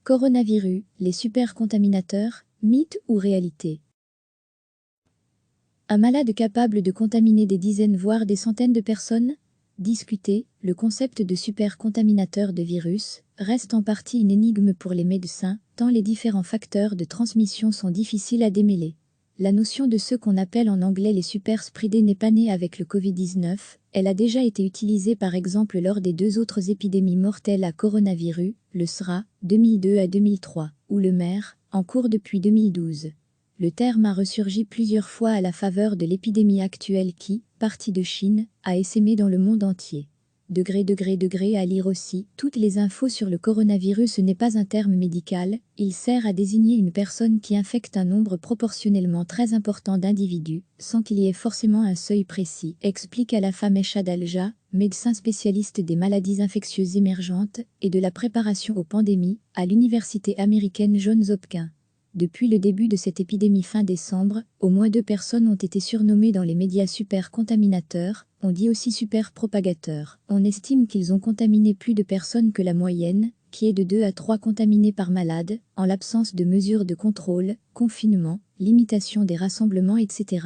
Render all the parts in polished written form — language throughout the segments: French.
Coronavirus, les supercontaminateurs, mythe ou réalité? Un malade capable de contaminer des dizaines voire des centaines de personnes? Discuter, le concept de supercontaminateur de virus reste en partie une énigme pour les médecins, tant les différents facteurs de transmission sont difficiles à démêler. La notion de ce qu'on appelle en anglais les superspreaders n'est pas née avec le Covid-19, elle a déjà été utilisée par exemple lors des deux autres épidémies mortelles à coronavirus, le SRA, 2002 à 2003, ou le MERS, en cours depuis 2012. Le terme a ressurgi plusieurs fois à la faveur de l'épidémie actuelle qui, partie de Chine, a essaimé dans le monde entier. À lire aussi, toutes les infos sur le coronavirus n'est pas un terme médical, il sert à désigner une personne qui infecte un nombre proportionnellement très important d'individus, sans qu'il y ait forcément un seuil précis, explique à la femme Eshad Alja, médecin spécialiste des maladies infectieuses émergentes et de la préparation aux pandémies, à l'université américaine Johns Hopkins. Depuis le début de cette épidémie fin décembre, au moins 2 personnes ont été surnommées dans les médias supercontaminateurs, on dit aussi superpropagateurs. On estime qu'ils ont contaminé plus de personnes que la moyenne, qui est de 2 à 3 contaminés par malade, en l'absence de mesures de contrôle, confinement, limitation des rassemblements, etc.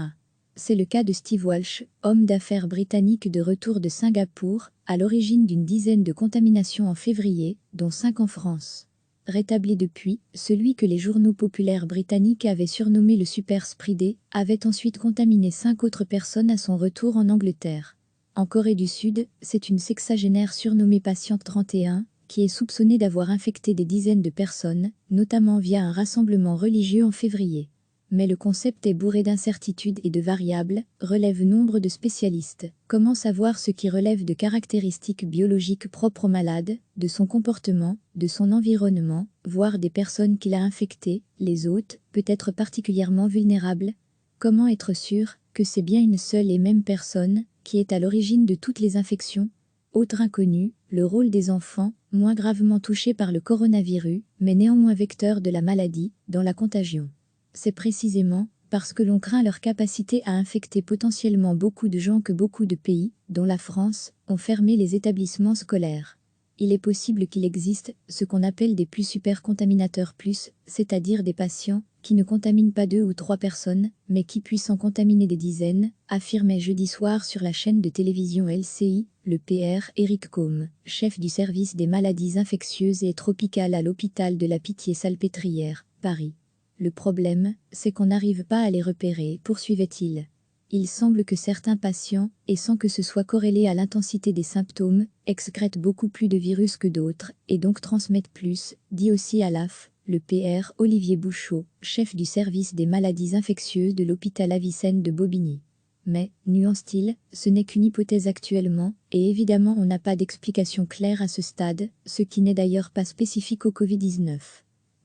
C'est le cas de Steve Walsh, homme d'affaires britannique de retour de Singapour, à l'origine d'une dizaine de contaminations en février, dont 5 en France. Rétabli depuis, celui que les journaux populaires britanniques avaient surnommé le superspreader, avait ensuite contaminé 5 autres personnes à son retour en Angleterre. En Corée du Sud, c'est une sexagénaire surnommée Patiente 31, qui est soupçonnée d'avoir infecté des dizaines de personnes, notamment via un rassemblement religieux en février. Mais le concept est bourré d'incertitudes et de variables, relève nombre de spécialistes. Comment savoir ce qui relève de caractéristiques biologiques propres au malade, de son comportement, de son environnement, voire des personnes qu'il a infectées, les hôtes, peut-être particulièrement vulnérables? Comment être sûr que c'est bien une seule et même personne qui est à l'origine de toutes les infections? Autre inconnu, le rôle des enfants, moins gravement touchés par le coronavirus, mais néanmoins vecteurs de la maladie, dans la contagion. C'est précisément parce que l'on craint leur capacité à infecter potentiellement beaucoup de gens que beaucoup de pays, dont la France, ont fermé les établissements scolaires. Il est possible qu'il existe ce qu'on appelle des plus supercontaminateurs plus, c'est-à-dire des patients qui ne contaminent pas 2 ou 3 personnes, mais qui puissent en contaminer des dizaines, affirmait jeudi soir sur la chaîne de télévision LCI, le PR Éric Côme, chef du service des maladies infectieuses et tropicales à l'hôpital de la Pitié-Salpêtrière, Paris. Le problème, c'est qu'on n'arrive pas à les repérer, poursuivait-il. Il semble que certains patients, et sans que ce soit corrélé à l'intensité des symptômes, excrètent beaucoup plus de virus que d'autres, et donc transmettent plus, dit aussi à l'AF, le PR Olivier Bouchot, chef du service des maladies infectieuses de l'hôpital Avicenne de Bobigny. Mais, nuance-t-il, ce n'est qu'une hypothèse actuellement, et évidemment on n'a pas d'explication claire à ce stade, ce qui n'est d'ailleurs pas spécifique au Covid-19.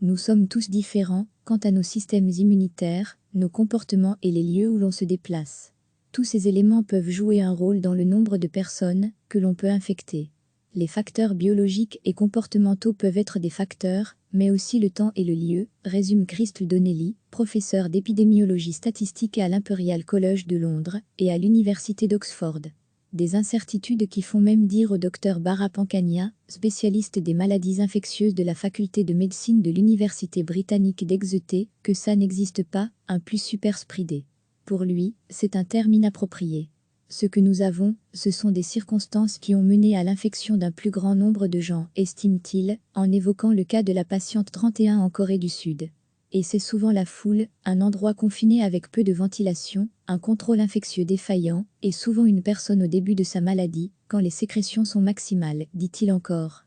Nous sommes tous différents quant à nos systèmes immunitaires, nos comportements et les lieux où l'on se déplace. Tous ces éléments peuvent jouer un rôle dans le nombre de personnes que l'on peut infecter. Les facteurs biologiques et comportementaux peuvent être des facteurs, mais aussi le temps et le lieu, résume Crystal Donnelly, professeur d'épidémiologie statistique à l'Imperial College de Londres et à l'Université d'Oxford. Des incertitudes qui font même dire au docteur Bara Pankania, spécialiste des maladies infectieuses de la faculté de médecine de l'université britannique d'Exeter, que ça n'existe pas, un plus superspreader. Pour lui, c'est un terme inapproprié. Ce que nous avons, ce sont des circonstances qui ont mené à l'infection d'un plus grand nombre de gens, estime-t-il, en évoquant le cas de la patiente 31 en Corée du Sud. Et c'est souvent la foule, un endroit confiné avec peu de ventilation, un contrôle infectieux défaillant, et souvent une personne au début de sa maladie, quand les sécrétions sont maximales, dit-il encore.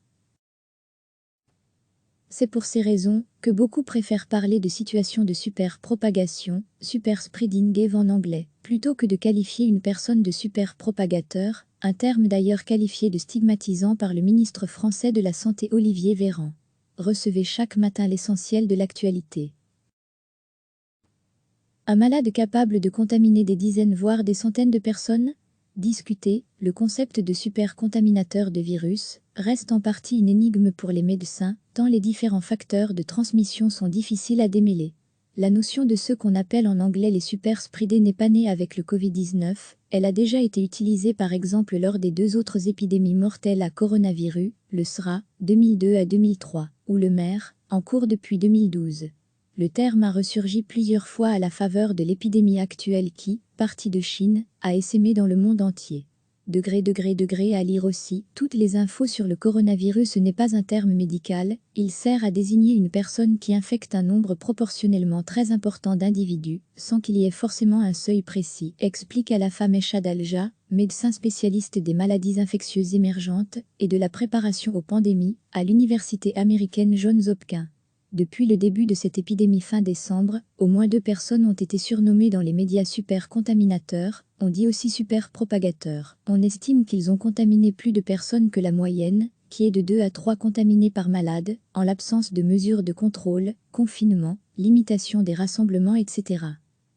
C'est pour ces raisons que beaucoup préfèrent parler de situation de superpropagation, superspreading en anglais, plutôt que de qualifier une personne de superpropagateur, un terme d'ailleurs qualifié de stigmatisant par le ministre français de la Santé Olivier Véran. Recevez chaque matin l'essentiel de l'actualité. Un malade capable de contaminer des dizaines voire des centaines de personnes? Discuter, le concept de supercontaminateur de virus reste en partie une énigme pour les médecins, tant les différents facteurs de transmission sont difficiles à démêler. La notion de ce qu'on appelle en anglais les superspreaders n'est pas née avec le Covid-19, elle a déjà été utilisée par exemple lors des 2 autres épidémies mortelles à coronavirus, le SRA, 2002 à 2003, ou le MERS, en cours depuis 2012. Le terme a ressurgi plusieurs fois à la faveur de l'épidémie actuelle qui, partie de Chine, a essaimé dans le monde entier. À lire aussi, toutes les infos sur le coronavirus n'est pas un terme médical, il sert à désigner une personne qui infecte un nombre proportionnellement très important d'individus, sans qu'il y ait forcément un seuil précis, explique à la femme Eshad Alja, médecin spécialiste des maladies infectieuses émergentes et de la préparation aux pandémies, à l'université américaine Johns Hopkins. Depuis le début de cette épidémie fin décembre, au moins 2 personnes ont été surnommées dans les médias super contaminateurs, on dit aussi super propagateurs. On estime qu'ils ont contaminé plus de personnes que la moyenne, qui est de 2 à 3 contaminés par malade, en l'absence de mesures de contrôle, confinement, limitation des rassemblements, etc.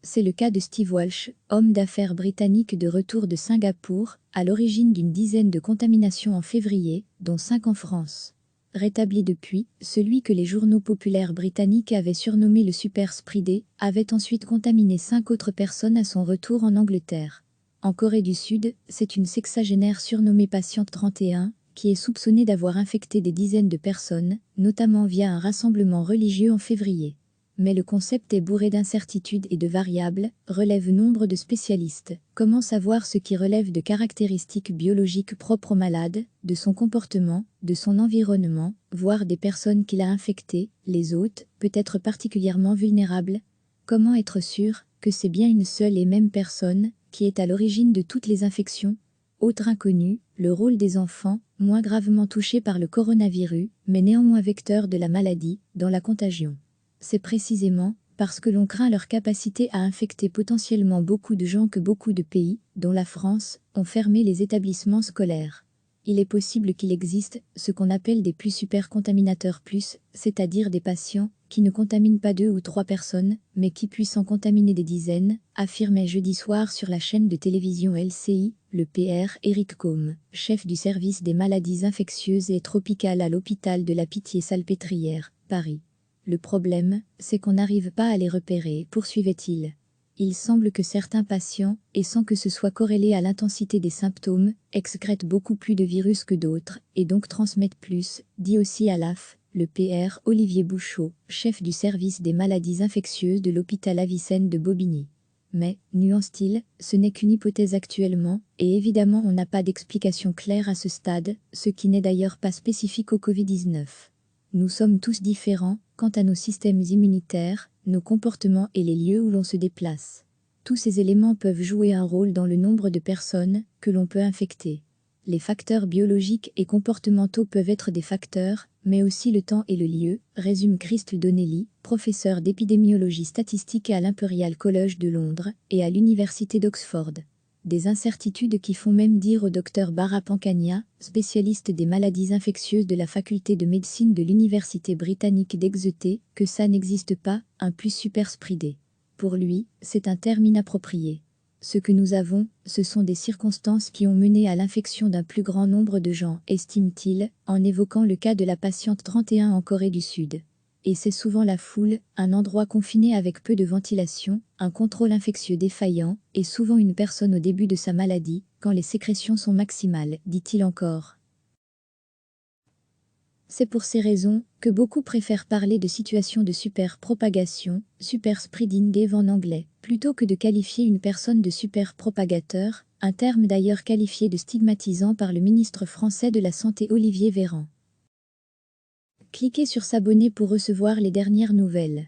C'est le cas de Steve Walsh, homme d'affaires britannique de retour de Singapour, à l'origine d'une dizaine de contaminations en février, dont 5 en France. Rétabli depuis, celui que les journaux populaires britanniques avaient surnommé le super spreader, avait ensuite contaminé 5 autres personnes à son retour en Angleterre. En Corée du Sud, c'est une sexagénaire surnommée Patiente 31, qui est soupçonnée d'avoir infecté des dizaines de personnes, notamment via un rassemblement religieux en février. Mais le concept est bourré d'incertitudes et de variables, relève nombre de spécialistes. Comment savoir ce qui relève de caractéristiques biologiques propres au malade, de son comportement, de son environnement, voire des personnes qu'il a infectées, les hôtes, peut être particulièrement vulnérables? Comment être sûr que c'est bien une seule et même personne qui est à l'origine de toutes les infections? Autre inconnu, le rôle des enfants, moins gravement touchés par le coronavirus, mais néanmoins vecteurs de la maladie, dans la contagion. C'est précisément parce que l'on craint leur capacité à infecter potentiellement beaucoup de gens que beaucoup de pays, dont la France, ont fermé les établissements scolaires. Il est possible qu'il existe ce qu'on appelle des plus super contaminateurs plus, c'est-à-dire des patients qui ne contaminent pas 2 ou 3 personnes, mais qui puissent en contaminer des dizaines, affirmait jeudi soir sur la chaîne de télévision LCI, le PR Éric Côme, chef du service des maladies infectieuses et tropicales à l'hôpital de la Pitié-Salpêtrière, Paris. Le problème, c'est qu'on n'arrive pas à les repérer, poursuivait-il. Il semble que certains patients, et sans que ce soit corrélé à l'intensité des symptômes, excrètent beaucoup plus de virus que d'autres, et donc transmettent plus, dit aussi à l'AF, le PR Olivier Bouchot, chef du service des maladies infectieuses de l'hôpital Avicenne de Bobigny. Mais, nuance-t-il, ce n'est qu'une hypothèse actuellement, et évidemment on n'a pas d'explication claire à ce stade, ce qui n'est d'ailleurs pas spécifique au Covid-19. Nous sommes tous différents quant à nos systèmes immunitaires, nos comportements et les lieux où l'on se déplace. Tous ces éléments peuvent jouer un rôle dans le nombre de personnes que l'on peut infecter. Les facteurs biologiques et comportementaux peuvent être des facteurs, mais aussi le temps et le lieu, résume Christel Donnelly, professeur d'épidémiologie statistique à l'Imperial College de Londres et à l'Université d'Oxford. Des incertitudes qui font même dire au docteur Bara Pankania, spécialiste des maladies infectieuses de la faculté de médecine de l'université britannique d'Exeter, que ça n'existe pas, un plus super spreader. Pour lui, c'est un terme inapproprié. Ce que nous avons, ce sont des circonstances qui ont mené à l'infection d'un plus grand nombre de gens, estime-t-il, en évoquant le cas de la patiente 31 en Corée du Sud. Et c'est souvent la foule, un endroit confiné avec peu de ventilation, un contrôle infectieux défaillant, et souvent une personne au début de sa maladie, quand les sécrétions sont maximales, dit-il encore. C'est pour ces raisons que beaucoup préfèrent parler de situation de super-propagation, super-spreading en anglais, plutôt que de qualifier une personne de super-propagateur, un terme d'ailleurs qualifié de stigmatisant par le ministre français de la Santé Olivier Véran. Cliquez sur s'abonner pour recevoir les dernières nouvelles.